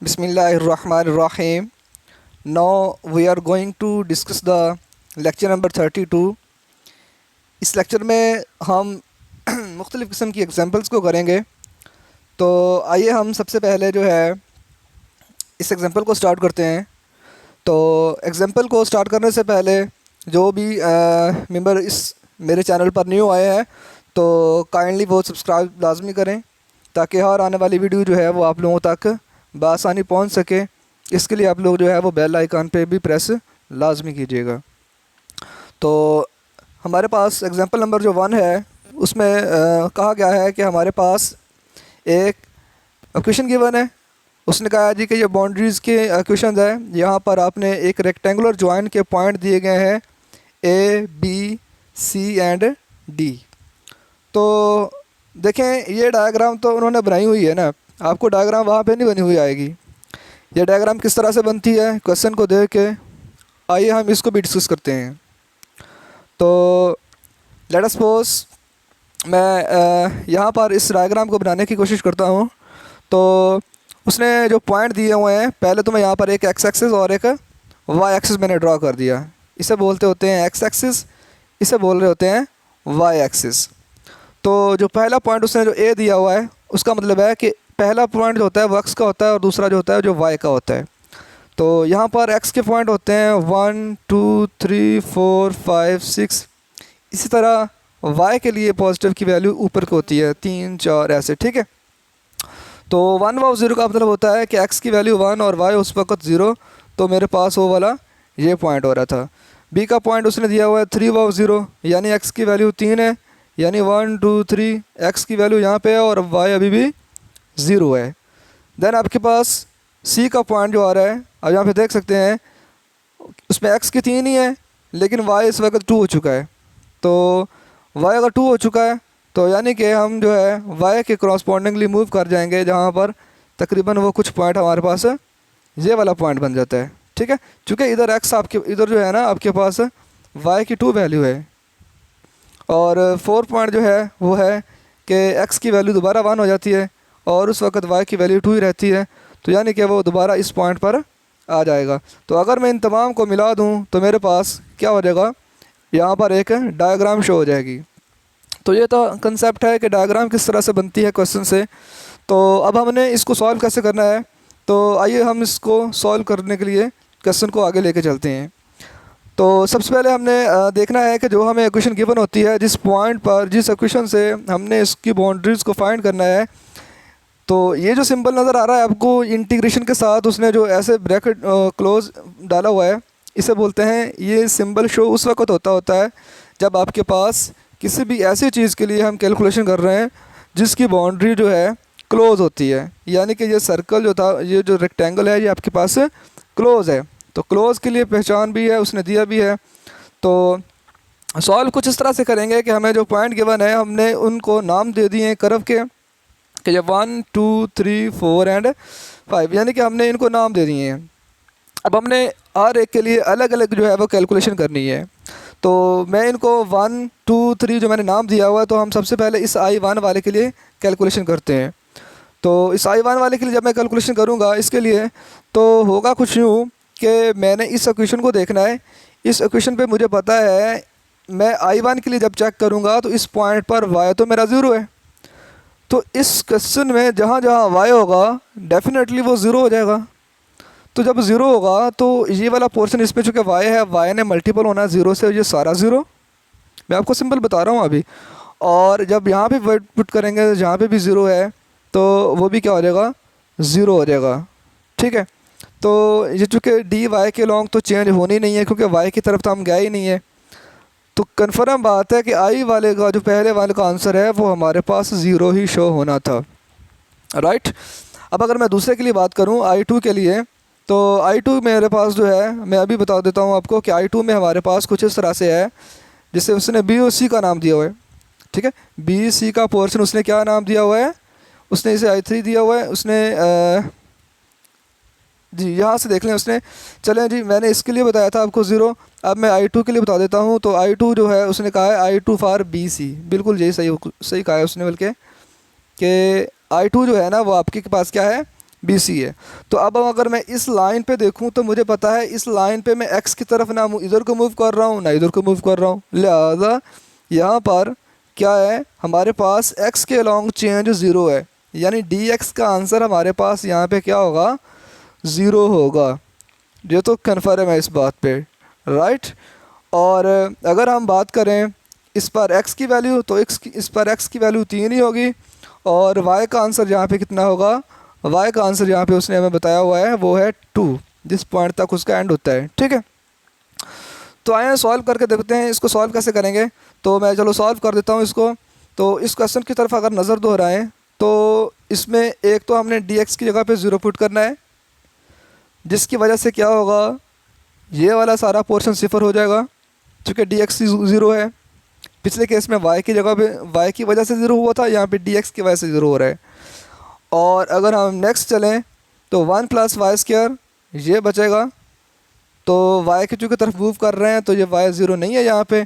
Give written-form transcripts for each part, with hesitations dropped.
Bismillahirrahmanirrahim. Now we are going to discuss the lecture number 32. इस lecture में हम मुख्तलिफ़ किस्म की एग्जांपल्स को करेंगे। तो आइए हम सबसे पहले जो है इस एग्जांपल को स्टार्ट करते हैं। तो एग्जांपल को स्टार्ट करने से पहले जो भी मेंबर इस मेरे चैनल पर न्यू आए हैं तो काइंडली वो सब्सक्राइब लाजमी करें ताकि हर आने वाली वीडियो जो है वो आप लोगों तक बआसानी पहुंच सके। इसके लिए आप लोग जो है वो बेल आइकन पे भी प्रेस लाजमी कीजिएगा। तो हमारे पास एग्जांपल नंबर जो 1 है उसमें कहा गया है कि हमारे पास एक क्वेश्चन गिवन है। उसने कहा है जी कि ये बाउंड्रीज़ के क्वेश्चन है। यहाँ पर आपने एक रेक्टेंगुलर जॉइंट के पॉइंट दिए गए हैं A, B, C and D। तो देखें ये डायग्राम तो उन्होंने बनाई हुई है ना, आपको डायग्राम वहाँ पे नहीं बनी हुई आएगी। ये डायग्राम किस तरह से बनती है क्वेश्चन को देख के आइए हम इसको भी डिस्कस करते हैं। तो लेट अस सपोज मैं यहाँ पर इस डायग्राम को बनाने की कोशिश करता हूँ। तो उसने जो पॉइंट दिए हुए हैं, पहले तो मैं यहाँ पर एक एक्स एक्सिस और एक वाई एक्सिस मैंने ड्रॉ कर दिया। इसे बोलते होते हैं एक्स एक्सिस, इसे बोल रहे होते हैं वाई एक्सिस। तो जो पहला पॉइंट उसने जो ए दिया हुआ है उसका मतलब है कि पहला पॉइंट जो होता है वो एक्स का होता है और दूसरा जो होता है जो वाई का होता है। तो यहाँ पर एक्स के पॉइंट होते हैं 1 2 3 4 5 6। इसी तरह वाई के लिए पॉजिटिव की वैल्यू ऊपर की होती है 3 4 ऐसे, ठीक है। तो 1 व 0 का मतलब होता है कि एक्स की वैल्यू 1 और वाई उस वक्त 0। तो मेरे पास वो वाला ये पॉइंट हो रहा था। बी का पॉइंट उसने दिया हुआ है 3 व 0 यानी एक्स की वैल्यू 3 है, यानी 1 2 3 एक्स की वैल्यू यहाँ पे है और वाई अभी भी 0 है। देन आपके पास सी का पॉइंट जो आ रहा है, अब यहाँ पे देख सकते हैं उसमें एक्स की 3 ही है लेकिन वाई इस वक्त 2 हो चुका है। तो वाई अगर 2 हो चुका है तो यानी कि हम जो है वाई के क्रॉसपोंडिंगली मूव कर जाएंगे जहाँ पर तकरीबन वो कुछ पॉइंट हमारे पास ये वाला पॉइंट बन जाता है, ठीक है। चूँकि इधर एक्स आपके इधर जो है ना आपके पास वाई की 2 वैल्यू है और 4 पॉइंट जो है वो है कि एक्स की वैल्यू दोबारा 1 हो जाती है और उस वक्त वाई की वैल्यू 2 ही रहती है। तो यानी कि वो दोबारा इस पॉइंट पर आ जाएगा। तो अगर मैं इन तमाम को मिला दूं तो मेरे पास क्या हो जाएगा, यहाँ पर एक डायग्राम शो हो जाएगी। तो ये तो कंसेप्ट है कि डायग्राम किस तरह से बनती है क्वेश्चन से। तो अब हमने इसको सॉल्व कैसे करना है, तो आइए हम इसको सॉल्व करने के लिए क्वेश्चन को आगे लेके चलते हैं। तो सबसे पहले हमने देखना है कि जो हमें इक्वेशन गिवन होती है जिस पॉइंट पर जिस इक्वेशन से हमने इसकी बाउंड्रीज़ को फाइंड करना है। तो ये जो सिंबल नज़र आ रहा है आपको इंटीग्रेशन के साथ उसने जो ऐसे ब्रैकेट क्लोज डाला हुआ है, इसे बोलते हैं। ये सिंबल शो उस वक्त होता है जब आपके पास किसी भी ऐसी चीज़ के लिए हम कैलकुलेशन कर रहे हैं जिसकी बाउंड्री जो है क्लोज होती है। यानी कि ये सर्कल जो था, ये जो रेक्टेंगल है, ये आपके पास क्लोज है। तो क्लोज के लिए पहचान भी है उसने दिया भी है। तो सॉल्व कुछ इस तरह से करेंगे कि हमें जो पॉइंट गिवन है हमने उनको नाम दे दिए हैं कर्व के कि ये 1 2 3 4 एंड 5, यानी कि हमने इनको नाम दे दिए हैं। अब हमने हर एक के लिए अलग अलग जो है वो कैलकुलेशन करनी है। तो मैं इनको 1 2 3 जो मैंने नाम दिया हुआ है, तो हम सबसे पहले इस I1 वाले के लिए कैलकुलेशन करते हैं। तो इस I1 वाले के लिए जब मैं कैलकुलेशन करूँगा इसके लिए तो होगा कुछ यूँ कि मैंने इस इक्वेशन को देखना है। इस इक्वेशन पे मुझे पता है मैं I1 के लिए जब चेक करूँगा तो इस पॉइंट पर y तो मेरा 0 है। तो इस क्वेश्चन में जहाँ जहाँ y होगा डेफिनेटली वो 0 हो जाएगा। तो जब 0 होगा तो ये वाला पोर्शन इसमें चूँकि y है, y ने मल्टीपल होना है 0 से, ये सारा 0। मैं आपको सिंपल बता रहा हूँ अभी। और जब यहाँ पे वर्ड पुट करेंगे जहाँ पे भी 0 है तो वो भी क्या हो जाएगा, 0 हो जाएगा, ठीक है। तो ये चूँकि डी वाई के लॉन्ग तो चेंज होनी नहीं है क्योंकि वाई की तरफ तो हम गए ही नहीं है। तो कन्फर्म बात है कि आई वाले का जो पहले वाले का आंसर है वो हमारे पास 0 ही शो होना था, राइट। अब अगर मैं दूसरे के लिए बात करूं I2 के लिए, तो I2 मेरे पास जो है मैं अभी बता देता हूं आपको कि I2 में हमारे पास कुछ इस तरह से है जिससे उसने बी और सी का नाम दिया हुआ है, ठीक है। बी सी का पोर्शन उसने क्या नाम दिया हुआ है, उसने इसे I3 दिया हुआ है। उसने जी यहाँ से देख लें उसने, चलें जी मैंने इसके लिए बताया था आपको 0। अब मैं I2 के लिए बता देता हूँ। तो I2 जो है उसने कहा है I2 फॉर BC, बिल्कुल यही सही कहा है उसने, बल्कि कि I2 जो है ना वो आपके पास क्या है, बी सी है। तो अब अगर मैं इस लाइन पे देखूं तो मुझे पता है इस लाइन पे मैं एक्स की तरफ ना इधर को मूव कर रहा हूँ ना इधर को मूव कर रहा हूँ, लिहाजा यहाँ पर क्या है हमारे पास एक्स के अलॉन्ग चेंज ज़ीरो है, यानी डी एक्स का आंसर हमारे पास यहाँ पे क्या होगा, ज़ीरो होगा। ये तो कन्फर्म है इस बात पे, राइट। और अगर हम बात करें इस पर x की वैल्यू, तो इस पर x की वैल्यू 3 ही होगी, और y का आंसर यहाँ पे कितना होगा, y का आंसर यहाँ पे उसने हमें बताया हुआ है वो है 2, जिस पॉइंट तक उसका एंड होता है, ठीक है। तो आइए सॉल्व करके देखते हैं इसको सॉल्व कैसे करेंगे। तो मैं चलो सॉल्व कर देता हूँ इसको। तो इस क्वेश्चन की तरफ अगर नज़र दोहराएँ तो इसमें एक तो हमने dx की जगह पे 0 पुट करना है, जिसकी वजह से क्या होगा, ये वाला सारा पोर्शन सिफर हो जाएगा क्योंकि dx 0 है। पिछले केस में y की जगह पे y की वजह से 0 हुआ था, यहाँ पे dx की वजह से 0 हो रहा है। और अगर हम नेक्स्ट चलें तो 1 प्लस वाई स्क्वायर ये बचेगा, तो y की चूँकि तरफ मूव कर रहे हैं तो ये y 0 नहीं है यहाँ पे,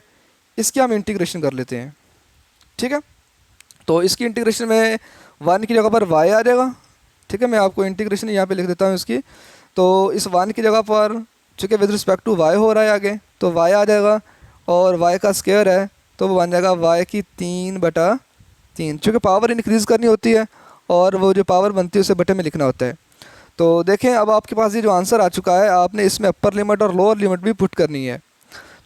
इसकी हम इंटीग्रेशन कर लेते हैं, ठीक है। तो इसकी इंटीग्रेशन में 1 की जगह पर y आ जाएगा, ठीक है। मैं आपको इंटीग्रेशन यहाँ पे लिख देता हूँ इसकी। तो इस 1 की जगह पर चूँकि विद रिस्पेक्ट टू y हो रहा है आगे, तो y आ जाएगा, और y का स्क्वायर है तो वो बन जाएगा y की 3/3, चूँकि पावर इंक्रीज़ करनी होती है और वो जो पावर बनती है उसे बटे में लिखना होता है। तो देखें अब आपके पास ये जो आंसर आ चुका है, आपने इसमें अपर लिमिट और लोअर लिमिट भी पुट करनी है।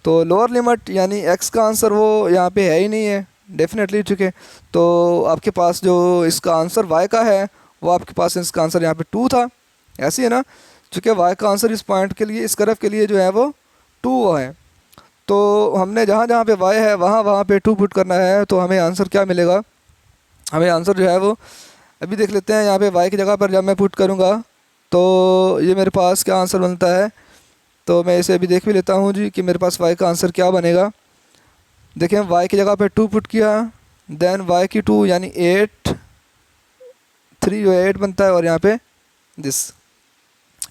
तो लोअर लिमिट यानी x का आंसर वो यहाँ पे है ही नहीं है डेफिनेटली, ठीक है। तो आपके पास जो इसका आंसर y का है वो आपके पास इसका आंसर यहाँ पे 2 था, ऐसी है ना, चूँकि y का आंसर इस पॉइंट के लिए इस कर्व के लिए जो है वो 2 है। तो हमने जहाँ जहाँ पे y है वहाँ वहाँ पे 2 पुट करना है, तो हमें आंसर क्या मिलेगा, हमें आंसर जो है वो अभी देख लेते हैं। यहाँ पे y की जगह पर जब मैं पुट करूँगा तो ये मेरे पास क्या आंसर बनता है, तो मैं इसे अभी देख भी लेता हूँ जी कि मेरे पास y का आंसर क्या बनेगा। देखें y की जगह पे 2 पुट किया, देन y की 2 यानी 8, 3 जो 8 बनता है, और यहाँ पे दिस,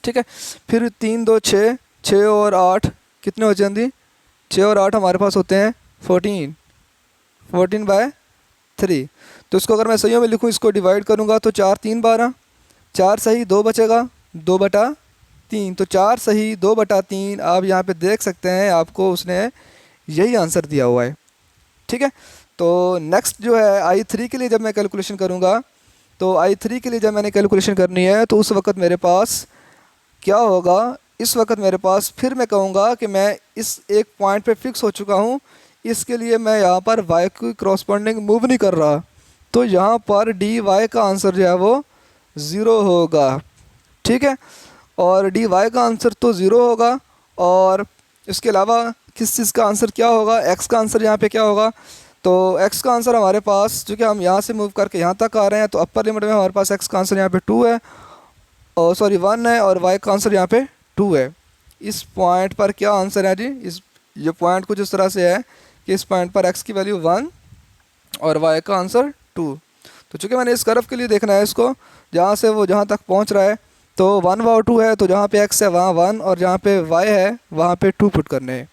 ठीक है। फिर 3 2 6, 6 और 8 कितने हो जाएंगे, 6 और 8 हमारे पास होते हैं 14, 14/3। तो इसको अगर मैं सही में लिखूँ, इसको डिवाइड करूँगा तो 4 3 12, 4 सही 2 बचेगा, 2/3। तो 4 सही 2/3 आप यहाँ पे देख सकते हैं, आपको उसने यही आंसर दिया हुआ है, ठीक है। तो नेक्स्ट जो है I3 के लिए जब मैं कैलकुलेशन करूँगा, तो I3 के लिए जब मैंने कैलकुलेशन करनी है तो उस वक़्त मेरे पास क्या होगा, इस वक्त मेरे पास फिर मैं कहूँगा कि मैं इस एक पॉइंट पे फिक्स हो चुका हूँ, इसके लिए मैं यहाँ पर y की क्रॉसपोंडिंग मूव नहीं कर रहा, तो यहाँ पर डी वाई का आंसर जो है वो 0 होगा, ठीक है। और डी वाई का आंसर तो 0 होगा, और इसके अलावा किस चीज़ का आंसर क्या होगा, x का आंसर यहाँ पे क्या होगा। तो x का आंसर हमारे पास, चूँकि हम यहाँ से मूव करके यहाँ तक आ रहे हैं, तो अपर लिमिट में हमारे पास x का आंसर यहाँ पे 2 है, और सॉरी 1 है, और y का आंसर यहाँ पे 2 है। इस पॉइंट पर क्या आंसर है जी, इस ये पॉइंट कुछ इस तरह से है कि इस पॉइंट पर x की वैल्यू 1 और y का आंसर 2। तो चूँकि मैंने इस कर्व के लिए देखना है इसको, जहाँ से वो जहाँ तक पहुँच रहा है, तो 1 व 2 है, तो जहाँ पे x है वहाँ 1 और जहाँ पे y है वहाँ पे 2 पुट करने हैं।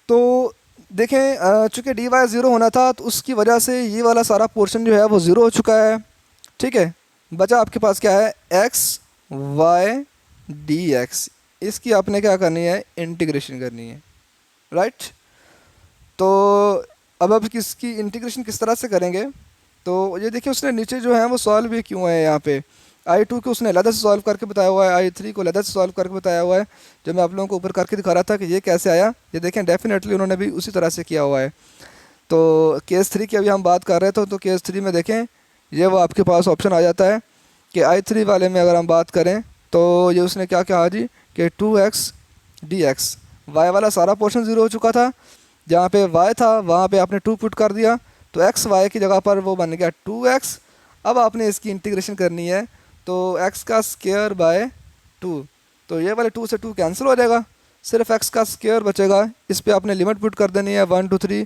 तो देखें चूँकि डी वाई 0 होना था, तो उसकी वजह से ये वाला सारा पोर्शन जो है वो 0 हो चुका है, ठीक है। बचा आपके पास क्या है, एक्स वाई डी एक्स, इसकी आपने क्या करनी है, इंटीग्रेशन करनी है, राइट। तो अब किसकी इंटीग्रेशन किस तरह से करेंगे, तो ये देखिए उसने नीचे जो है वो सॉल्व भी क्यों है, यहाँ पे I2 को उसने अलग से सॉल्व करके बताया हुआ है, I3 को अलग से सॉल्व करके बताया हुआ है। जो मैं आप लोगों को ऊपर करके दिखा रहा था कि ये कैसे आया, ये देखें डेफिनेटली उन्होंने भी उसी तरह से किया हुआ है। तो केस 3 की अभी हम बात कर रहे थे, तो केस 3 में देखें ये वो आपके पास ऑप्शन आ जाता है कि I3 वाले में अगर हम बात करें तो ये उसने क्या कहा जी कि 2x dx, y वाला सारा पोर्शन 0 हो चुका था, जहाँ पे y था वहाँ पे आपने 2 पुट कर दिया, तो x y की जगह पर वो बन गया 2x। अब आपने इसकी इंटीग्रेशन करनी है, तो x का स्क्वायर बाय 2, तो ये वाले 2 से 2 कैंसिल हो जाएगा, सिर्फ x का स्क्वायर बचेगा। इस पर आपने लिमिट पुट कर देनी है 1 2 3,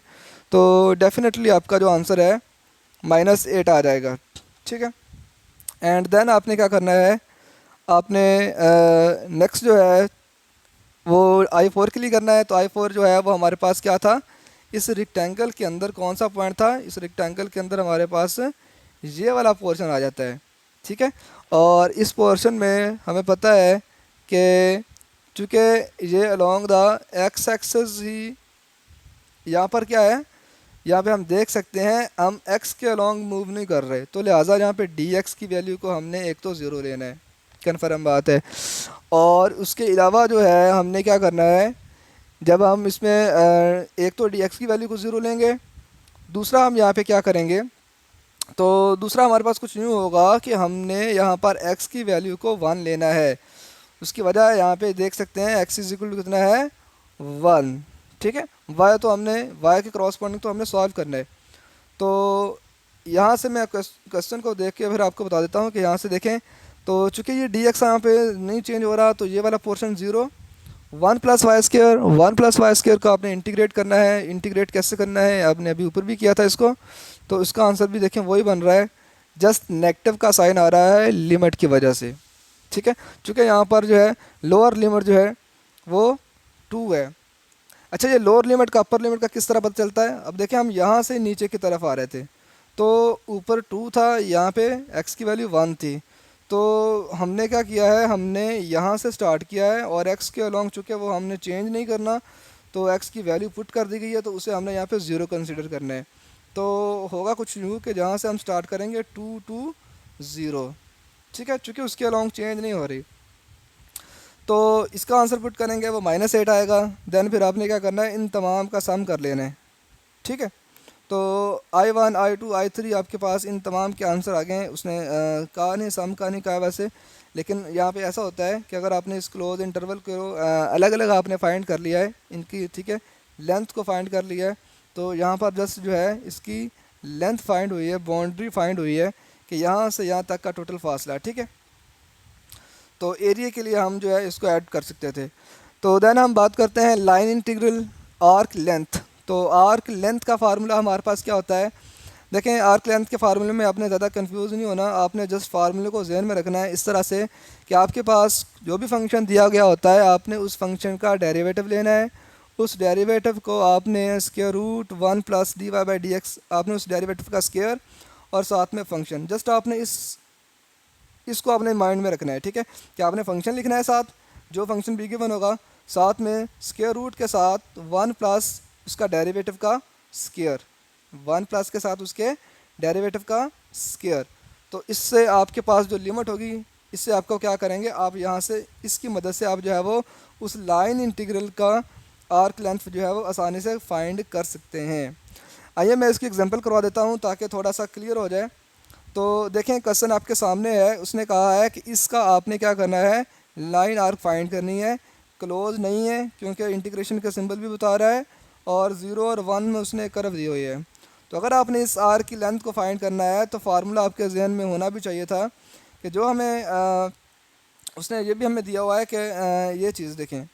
तो डेफिनेटली आपका जो आंसर है -8 आ जाएगा, ठीक है। एंड देन आपने क्या करना है, आपने नेक्स्ट जो है वो I4 के लिए करना है। तो I4 जो है वो हमारे पास क्या था, इस रेक्टेंगल के अंदर कौन सा पॉइंट था, इस रेक्टेंगल के अंदर हमारे पास ये वाला पोर्शन आ जाता है, ठीक है। और इस पोर्शन में हमें पता है कि चूँकि ये अलोंग द एक्स एक्सिस ही यहाँ पर क्या है, यहाँ पे हम देख सकते हैं हम x के अलोंग मूव नहीं कर रहे, तो लिहाजा यहाँ पे dx की वैल्यू को हमने एक तो ज़ीरो लेना है, कन्फर्म बात है। और उसके अलावा जो है हमने क्या करना है, जब हम इसमें एक तो dx की वैल्यू को ज़ीरो लेंगे, दूसरा हम यहाँ पे क्या करेंगे, तो दूसरा हमारे पास कुछ यूँ होगा कि हमने यहाँ पर x की वैल्यू को 1 लेना है। उसकी वजह यहाँ पे देख सकते हैं x इज इक्वल टू कितना है 1, ठीक है। y तो हमने y के क्रॉसपोंडिंग तो हमने सॉल्व करना है। तो यहाँ से मैं क्वेश्चन को देख के फिर आपको बता देता हूँ कि यहाँ से देखें तो चूँकि ये dx यहाँ पे नहीं चेंज हो रहा, तो ये वाला पोर्शन ज़ीरो, 1 + y² को आपने इंटीग्रेट करना है। इंटीग्रेट कैसे करना है आपने अभी ऊपर भी किया था इसको, तो इसका आंसर भी देखें वही बन रहा है, जस्ट नेगेटिव का साइन आ रहा है लिमिट की वजह से, ठीक है। चूँकि यहाँ पर जो है लोअर लिमिट जो है वो 2 है। अच्छा, ये लोअर लिमिट का अपर लिमिट का किस तरह पता चलता है, अब देखें हम यहाँ से नीचे की तरफ आ रहे थे, तो ऊपर 2 था, यहाँ पे x की वैल्यू 1 थी, तो हमने क्या किया है, हमने यहाँ से स्टार्ट किया है और x के अलोंग चूँकि वो हमने चेंज नहीं करना, तो x की वैल्यू पुट कर दी गई है, तो उसे हमने यहाँ पे ज़ीरो कंसिडर करना है। तो होगा कुछ यूँ कि जहाँ से हम स्टार्ट करेंगे 2 to 0, ठीक है, चूँकि उसके अलोंग चेंज नहीं हो रही, तो इसका आंसर पुट करेंगे वो -8 आएगा। देन फिर आपने क्या करना है, इन तमाम का सम कर लेना है, ठीक है। तो I1 I2 I3 आपके पास इन तमाम के आंसर आ गए हैं। उसने कहा नहीं, सम का नहीं कहा वैसे, लेकिन यहाँ पे ऐसा होता है कि अगर आपने इस क्लोज इंटरवल को अलग अलग आपने फाइंड कर लिया है इनकी, ठीक है, लेंथ को फाइंड कर लिया है, तो यहाँ पर जस्ट जो है इसकी लेंथ फाइंड हुई है, बाउंड्री फाइंड हुई है कि यहाँ से यहाँ तक का टोटल फासला, ठीक है। तो एरिया के लिए हम जो है इसको ऐड कर सकते थे। तो देन हम बात करते हैं लाइन इंटीग्रल आर्क लेंथ। तो आर्क लेंथ का फार्मूला हमारे पास क्या होता है, देखें आर्क लेंथ के फार्मूले में आपने ज़्यादा कंफ्यूज नहीं होना, आपने जस्ट फार्मूले को जहन में रखना है इस तरह से कि आपके पास जो भी फंक्शन दिया गया होता है, आपने उस फंक्शन का डेरिवेटिव लेना है, उस डेरिवेटिव को आपने स्क्वायर रूट 1 + dy/dx, आपने उस डेरिवेटिव का स्क्वायर और साथ में फंक्शन, जस्ट आपने इसको आपने माइंड में रखना है, ठीक है, कि आपने फंक्शन लिखना है, साथ जो फंक्शन बी गिवन होगा, साथ में स्क्वायर रूट के साथ 1 प्लस उसका डेरिवेटिव का स्क्वायर, 1 प्लस के साथ उसके डेरिवेटिव का स्क्वायर। तो इससे आपके पास जो लिमिट होगी, इससे आपको क्या करेंगे, आप यहाँ से इसकी मदद से आप जो है वो उस लाइन इंटीग्रल का आर्क लेंथ जो है वो आसानी से फाइंड कर सकते हैं। आइए मैं इसकी एग्जांपल करवा देता हूँ ताकि थोड़ा सा क्लियर हो जाए। तो देखें क्वेश्चन आपके सामने है, उसने कहा है कि इसका आपने क्या करना है, लाइन आर्क फाइंड करनी है, क्लोज नहीं है क्योंकि इंटीग्रेशन का सिंबल भी बता रहा है, और 0 और 1 में उसने कर्व दी हुई है। तो अगर आपने इस आर्क की लेंथ को फाइंड करना है तो फार्मूला आपके जहन में होना भी चाहिए था कि जो हमें उसने ये भी हमें दिया हुआ है कि ये चीज़ देखें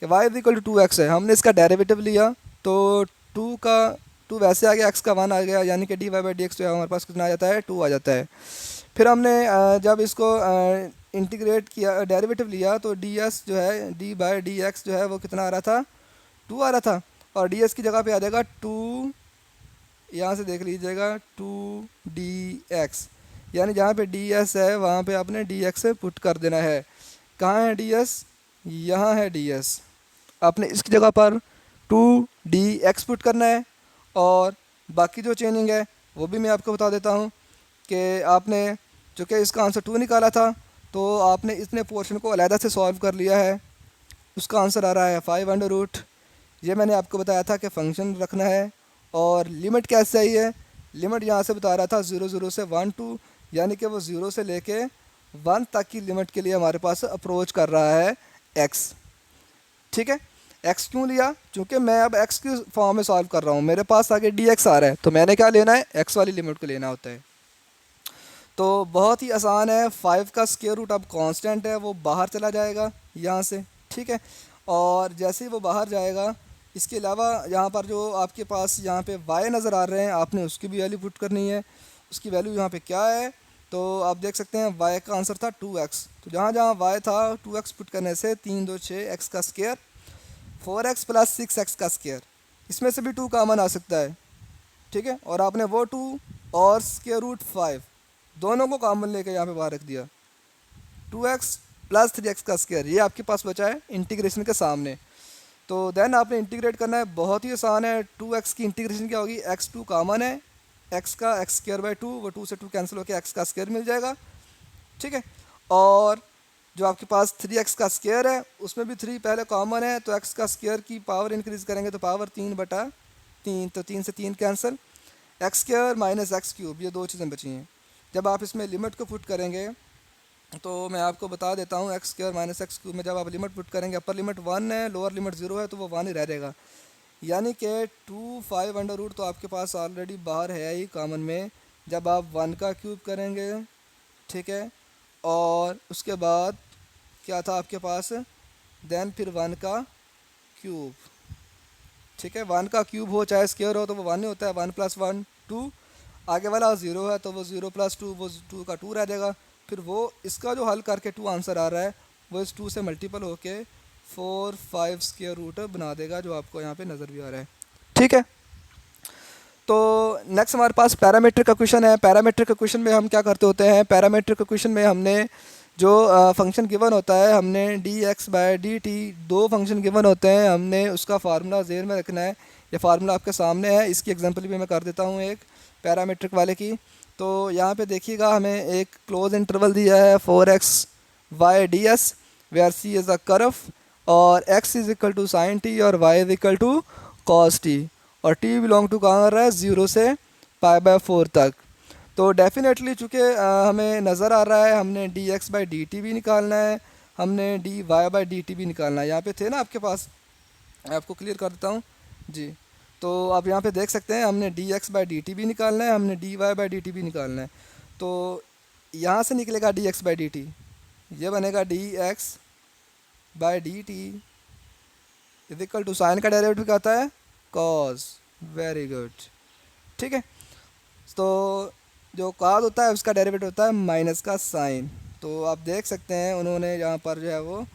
कि y = 2x है, हमने इसका डेरिवेटिव लिया तो 2 वैसे आ गया, x का 1 आ गया, यानी कि dy/dx जो है हमारे पास कितना आ जाता है, 2 आ जाता है। फिर हमने जब इसको इंटीग्रेट किया, डेरिवेटिव लिया, तो ds जो है d/dx जो है वो कितना आ रहा था, 2 आ रहा था, और ds की जगह पे आ जाएगा 2, यहाँ से देख लीजिएगा 2dx, यानी जहाँ पे ds है वहाँ पे आपने dx से पुट कर देना है। कहाँ है ds, यहाँ है ds, आपने इसकी जगह पर 2dx पुट करना है। और बाकी जो चेंजिंग है वो भी मैं आपको बता देता हूँ कि आपने चूँकि इसका आंसर 2 निकाला था, तो आपने इतने पोर्शन को अलहदा से सॉल्व कर लिया है, उसका आंसर आ रहा है 5√। ये मैंने आपको बताया था कि फंक्शन रखना है, और लिमिट कैसे आई है, लिमिट यहाँ से बता रहा था 0 से 1 2, यानी कि वो 0 से लेके 1 तक की लिमिट के लिए हमारे पास अप्रोच कर रहा है x, ठीक है। x क्यों लिया, क्योंकि मैं अब x की फॉर्म में सॉल्व कर रहा हूँ, मेरे पास आगे dx आ रहा है, तो मैंने क्या लेना है, x वाली लिमिट को लेना होता है। तो बहुत ही आसान है, 5 का स्क्वायर रूट अब कांस्टेंट है, वो बाहर चला जाएगा यहाँ से, ठीक है। और जैसे ही वो बाहर जाएगा, इसके अलावा यहाँ पर जो आपके पास यहाँ पे y नज़र आ रहे हैं, आपने उसकी भी वैल्यू पुट करनी है। उसकी वैल्यू यहाँ पे क्या है, तो आप देख सकते हैं y का आंसर था 2x, तो जहाँ जहाँ y था 2x पुट करने से 3 2 6 x का स्क्वायर, 4x + 6x का स्क्वायर, इसमें से भी 2 कॉमन आ सकता है, ठीक है। और आपने वो 2 और स्क्वायर रूट 5 दोनों को कॉमन लेके यहाँ पे बाहर रख दिया, 2x प्लस 3x का स्क्वायर, ये आपके पास बचा है इंटीग्रेशन के सामने। तो देन आपने इंटीग्रेट करना है, बहुत ही आसान है। 2x की इंटीग्रेशन क्या होगी, x2 कॉमन है, x का x स्क्वायर बाई 2, वो 2 से 2 कैंसिल होकर x का स्क्वायर मिल जाएगा, ठीक है। और जो आपके पास 3x का स्क्वायर है उसमें भी 3 पहले कॉमन है, तो x का स्क्वायर की पावर इंक्रीज़ करेंगे तो पावर 3/3, तो 3 से 3 cancel, x square minus x cube, ये दो चीज़ें बची हैं। जब आप इसमें लिमिट को पुट करेंगे तो मैं आपको बता देता हूँ, x square minus x cube में जब आप लिमिट पुट करेंगे, अपर लिमिट 1 है, लोअर लिमिट 0 है, तो वो 1 ही रह जाएगा। यानी कि 2 5 अंडर रूट तो आपके पास ऑलरेडी बाहर है ही कॉमन में। जब आप 1 का क्यूब करेंगे, ठीक है, और उसके बाद क्या था आपके पास, देन फिर 1 का क्यूब, ठीक है। 1 का क्यूब हो चाहे स्क्वायर हो तो वो 1 ही होता है, 1 + 1 2, आगे वाला 0 है तो वो 0 + 2, वो 2 का 2 रह जाएगा। फिर वो इसका जो हल करके 2 आंसर आ रहा है वो इस 2 से मल्टीपल होके 4 5 स्क्वायर रूट बना देगा, जो आपको यहाँ पे नज़र भी आ रहा है, ठीक है। तो नेक्स्ट हमारे पास पैरामीट्रिक का क्वेश्चन है। पैरामीट्रिक का क्वेश्चन में हम क्या करते होते हैं, पैरामीट्रिक का क्वेश्चन में हमने जो फंक्शन गिवन होता है, हमने dx/dt दो फंक्शन गिवन होते हैं, हमने उसका फार्मूला ज़हन में रखना है। ये फार्मूला आपके सामने है, इसकी एग्जांपल भी मैं कर देता हूँ एक पैरामीट्रिक वाले की। तो यहाँ पे देखिएगा, हमें एक क्लोज इंटरवल दिया है 4x/y/ds where c is a curve, और x = sin t और y = cos t, और t बिलोंग टू कहाँ आ रहा है, 0 से π/4 तक। तो डेफिनेटली चूँकि हमें नज़र आ रहा है, हमने dx/dt भी निकालना है, हमने dy/dt भी निकालना है। यहाँ पे थे ना आपके पास, मैं आपको क्लियर कर देता हूँ जी। तो आप यहाँ पे देख सकते हैं, हमने dx/dt भी निकालना है, हमने dy/dt भी निकालना है। तो यहाँ से निकलेगा dx/dt, ये बनेगा dx/dt = साइन का डेरिवेटिव क्या आता है, cos, वेरी गुड, ठीक है। तो जो cos होता है उसका डेरिवेटिव होता है माइनस का साइन। तो आप देख सकते हैं उन्होंने यहाँ पर जो है वो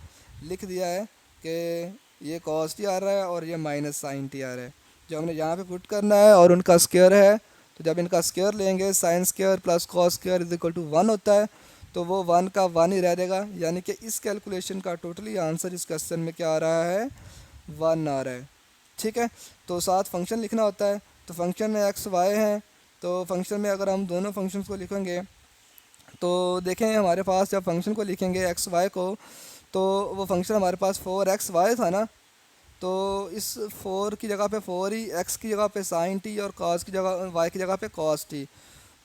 लिख दिया है कि ये cos t आ रहा है और ये माइनस साइन t आ रहा है, जो हमने यहाँ पे पुट करना है, और उनका स्क्वायर है। तो जब इनका स्क्वायर लेंगे, sine square plus cos square = 1 होता है, तो वो 1 का 1 ही रह जाएगा। यानी कि इस कैलकुलेशन का टोटली आंसर इस क्वेश्चन में क्या आ रहा है, 1 आ रहा है, ठीक है। तो साथ फंक्शन लिखना होता है, तो फंक्शन में एक्स वाई है, तो फंक्शन में अगर हम दोनों फंक्शंस को लिखेंगे तो देखें हमारे पास जब फंक्शन को लिखेंगे एक्स वाई को, तो वो फंक्शन हमारे पास 4xy था ना, तो इस 4 की जगह पे 4 ही, x की जगह पे साइन टी और cos की जगह, y की जगह पे cos टी।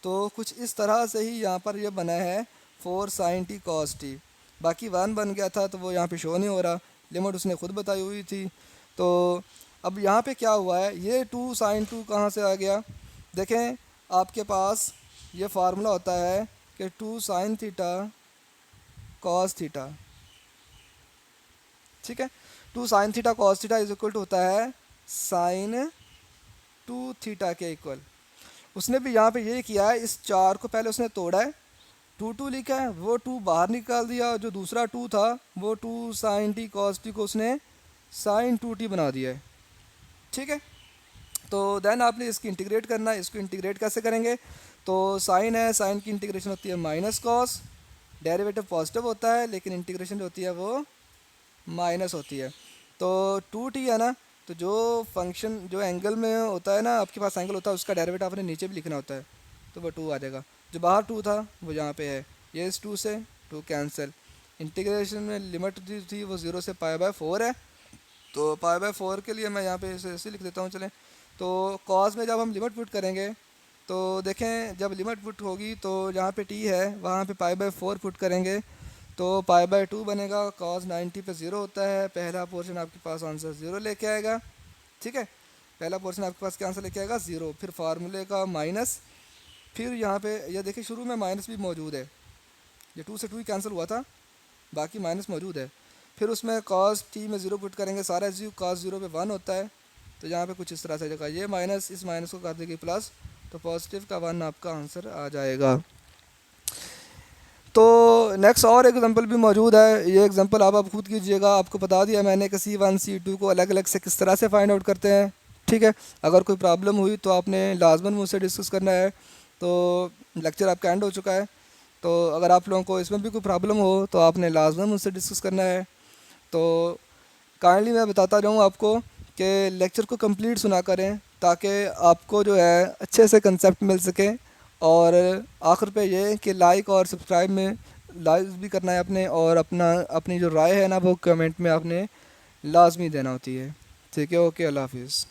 तो कुछ इस तरह से ही यहाँ पर ये बना है 4 sin t cos t। बाकी 1 बन गया था तो वो यहाँ पे शो नहीं हो रहा, लिमिट उसने खुद बताई हुई थी। तो अब यहाँ पे क्या हुआ है, ये 2 sin 2 कहाँ से आ गया, देखें आपके पास ये फार्मूला होता है कि 2 sin थीटा cos थीटा, ठीक है। 2 sin थीटा cos थीटा = होता है sin 2 थीटा के इक्वल। उसने भी यहाँ पे ये किया है, इस 4 को पहले उसने तोड़ा है, 2 लिखा है, वो 2 बाहर निकाल दिया, जो दूसरा 2 था वो 2 sin t cos t को उसने sin 2t बना दिया है, ठीक है। तो देन आपने इसकी इंटीग्रेट करना है। इसको इंटीग्रेट कैसे करेंगे, तो साइन है, साइन की इंटीग्रेशन होती है माइनस कॉस, डेरिवेटिव पॉजिटिव होता है लेकिन इंटीग्रेशन जो होती है वो माइनस होती है। तो 2t है ना, तो जो फंक्शन जो एंगल में होता है ना, आपके पास एंगल होता है, उसका डेरिवेटिव आपने नीचे भी लिखना होता है, तो वो 2 आ जाएगा। जो बाहर 2 था वो यहाँ पे है, ये इस 2 से 2 कैंसिल। इंटीग्रेशन में लिमिट जो थी वो 0 से π/4 है, तो π/4 के लिए मैं यहाँ पे ऐसे लिख देता हूँ, चलें। तो कॉस में जब हम लिमिट पुट करेंगे तो देखें, जब लिमिट पुट होगी तो जहाँ पे t है वहाँ पे π/4 पुट करेंगे, तो π/2 बनेगा। cos 90 पे 0 होता है, पहला पोर्शन आपके पास आंसर 0 लेके आएगा, ठीक है। पहला पोर्शन आपके पास क्या आंसर लेके आएगा, 0। फिर फार्मूले का माइनस, फिर यहाँ पे ये देखिए शुरू में माइनस भी मौजूद है, ये 2 से 2 ही कैंसिल हुआ था, बाकी माइनस मौजूद है। फिर उसमें cos t में 0 पुट करेंगे, सारा चीज़ cos 0 पे 1 होता है, तो यहाँ पे कुछ इस तरह से जगह ये माइनस, इस माइनस को कर देगी प्लस, तो पॉजिटिव का 1 आपका आंसर आ जाएगा। तो नेक्स्ट और एग्जांपल भी मौजूद है, ये एग्जांपल आप खुद कीजिएगा। आपको बता दिया मैंने कि C1 C2 को अलग अलग से किस तरह से फाइंड आउट करते हैं, ठीक है। अगर कोई प्रॉब्लम हुई तो आपने लाजमन मुझसे डिस्कस करना है। तो लेक्चर आपका एंड हो चुका है। तो अगर आप लोगों को इसमें भी कोई प्रॉब्लम हो तो आपने लाजमी मुझसे डिस्कस करना है। तो काइंडली मैं बताता रहूँ आपको कि लेक्चर को कंप्लीट सुना करें, ताकि आपको जो है अच्छे से कंसेप्ट मिल सके। और आखिर पे ये कि लाइक और सब्सक्राइब में लाइक भी करना है आपने, और अपनी जो राय है ना वो कमेंट में आपने लाजमी देना होती है। ठीक है, ओके, अल्लाह हाफिज़।